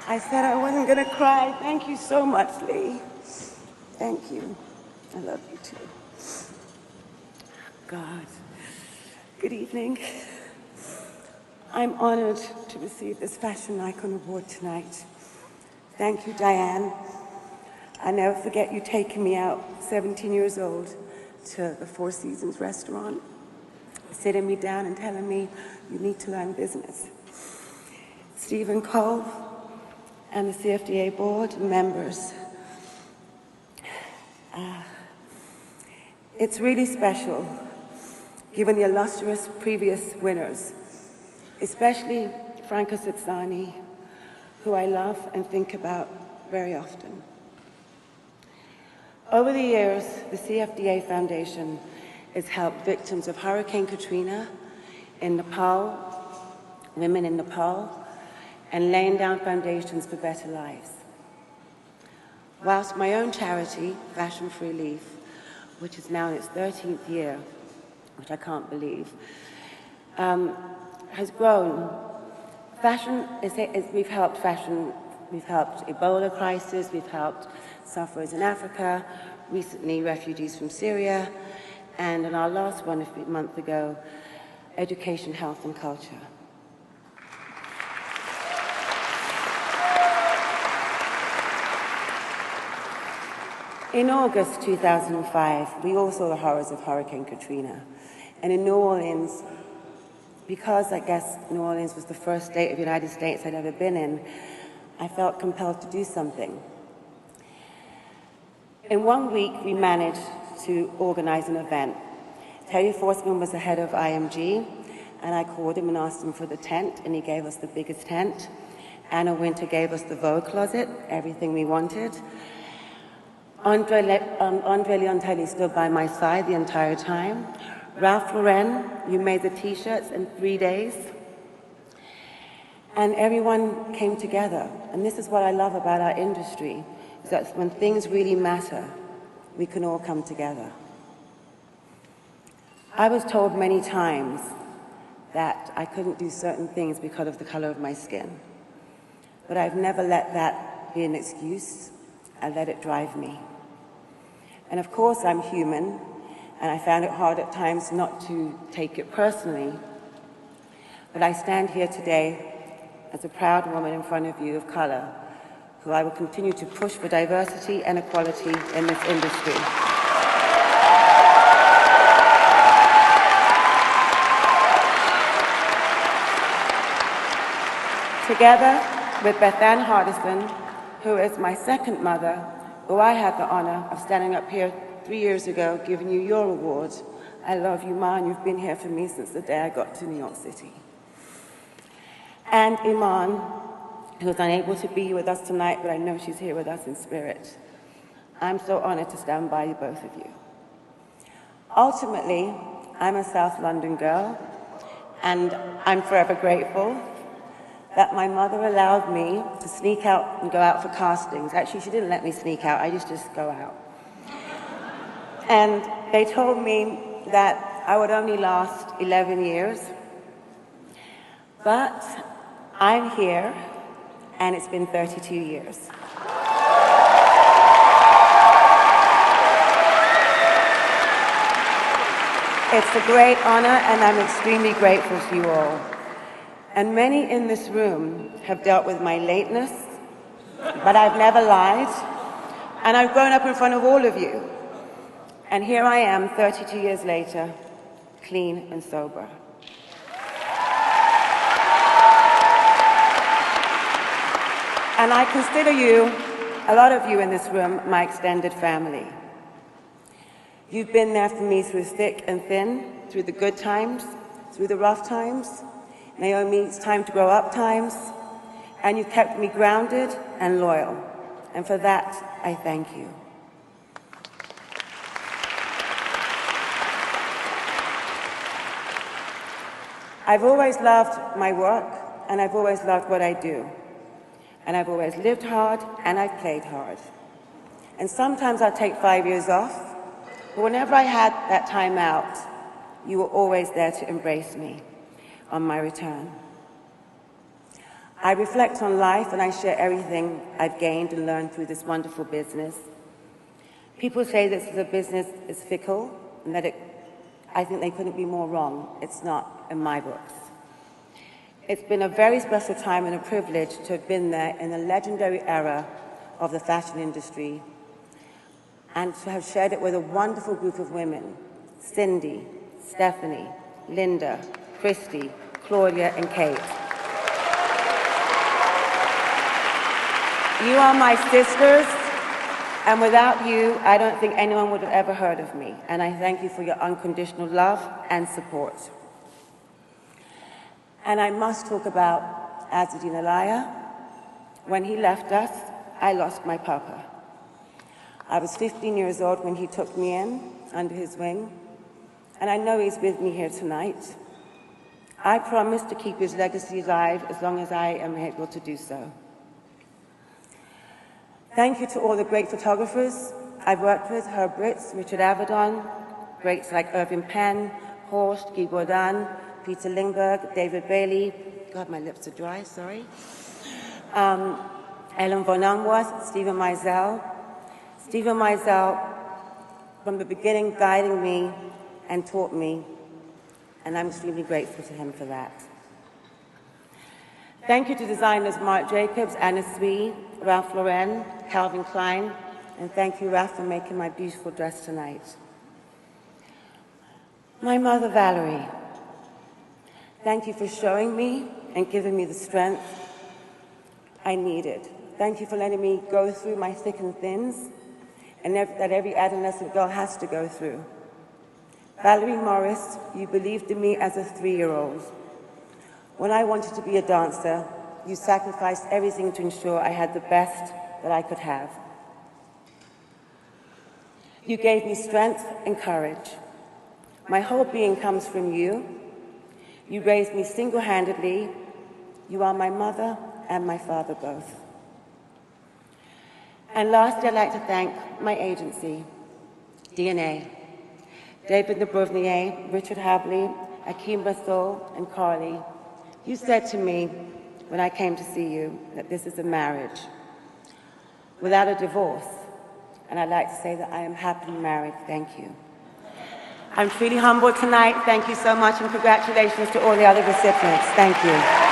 I said I wasn't going to cry. Thank you so much, Lee. Thank you. I love you too. God. Good evening. I'm honored to receive this Fashion Icon Award tonight. Thank you, Diane. I never forget you taking me out, 17 years old, to the Four Seasons restaurant, sitting me down and telling me, you need to learn business. Stephen Cole and the CFDA board members. It's really special, given the illustrious previous winners, especially Franca Sitzani, who I love and think about very often. Over the years, the CFDA Foundation has helped victims of Hurricane Katrina in Nepal, women in Nepal, and laying down foundations for better lives. Whilst my own charity, Fashion for Relief, which is now in its 13th year, which I can't believe, has grown. We've helped Ebola crisis, we've helped sufferers in Africa, recently refugees from Syria, and in our last one a month ago, education, health, and culture. In August 2005, we all saw the horrors of Hurricane Katrina. And in New Orleans, because I guess New Orleans was the first state of the United States I'd ever been in, I felt compelled to do something. In 1 week, we managed to organize an event. Terry Forsman was the head of IMG, and I called him and asked him for the tent, and he gave us the biggest tent. Anna Winter gave us the Vogue closet, everything we wanted. Andre Leontelli stood by my side the entire time. Ralph Lauren, you made the t-shirts in 3 days. And everyone came together. And this is what I love about our industry, is that when things really matter, we can all come together. I was told many times that I couldn't do certain things because of the color of my skin. But I've never let that be an excuse. I let it drive me. And of course, I'm human, and I found it hard at times not to take it personally. But I stand here today as a proud woman in front of you of color, who I will continue to push for diversity and equality in this industry. Together with Bethann Hardison, who is my second mother, who I had the honor of standing up here 3 years ago giving you your award. I love you, Ma, and you've been here for me since the day I got to New York City. And Iman, who is unable to be with us tonight, but I know she's here with us in spirit. I'm so honored to stand by you, both of you. Ultimately, I'm a South London girl, and I'm forever grateful that my mother allowed me to sneak out and go out for castings. Actually, she didn't let me sneak out, I used to just go out. And they told me that I would only last 11 years. But I'm here, and it's been 32 years. It's a great honor, and I'm extremely grateful to you all. And many in this room have dealt with my lateness, but I've never lied. And I've grown up in front of all of you. And here I am, 32 years later, clean and sober. And I consider you, a lot of you in this room, my extended family. You've been there for me through thick and thin, through the good times, through the rough times, Naomi's time to grow up times, and you've kept me grounded and loyal. And for that, I thank you. I've always loved my work, and I've always loved what I do. And I've always lived hard, and I've played hard. And sometimes I'll take 5 years off, but whenever I had that time out, you were always there to embrace me on my return. I reflect on life and I share everything I've gained and learned through this wonderful business. People say this is a business is fickle and that I think they couldn't be more wrong. It's not in my books. It's been a very special time and a privilege to have been there in the legendary era of the fashion industry and to have shared it with a wonderful group of women, Cindy, Stephanie, Linda, Christy, Claudia, and Kate. You are my sisters, and without you, I don't think anyone would have ever heard of me. And I thank you for your unconditional love and support. And I must talk about Azadine Alaya. When he left us, I lost my papa. I was 15 years old when he took me in under his wing, and I know he's with me here tonight. I promise to keep his legacy alive as long as I am able to do so. Thank you to all the great photographers I've worked with, Herb Ritz, Richard Avedon, greats like Irving Penn, Horst, Guy Bourdin, Peter Lindbergh, David Bailey, God, my lips are dry, sorry. Ellen von Unworth, Stephen Meisel. Stephen Meisel, from the beginning, guiding me and taught me, and I'm extremely grateful to him for that. Thank you to designers Marc Jacobs, Anna Sui, Ralph Lauren, Calvin Klein, and thank you, Ralph, for making my beautiful dress tonight. My mother, Valerie, thank you for showing me and giving me the strength I needed. Thank you for letting me go through my thick and thins, and that every adolescent girl has to go through. Valerie Morris, you believed in me as a 3-year-old. When I wanted to be a dancer, you sacrificed everything to ensure I had the best that I could have. You gave me strength and courage. My whole being comes from you. You raised me single-handedly. You are my mother and my father both. And lastly, I'd like to thank my agency, DNA, David Nabruvnier, Richard Habley, Akeem Bathol, and Carly. You said to me when I came to see you that this is a marriage without a divorce. And I'd like to say that I am happily married. Thank you. I'm truly humbled tonight. Thank you so much, and congratulations to all the other recipients. Thank you.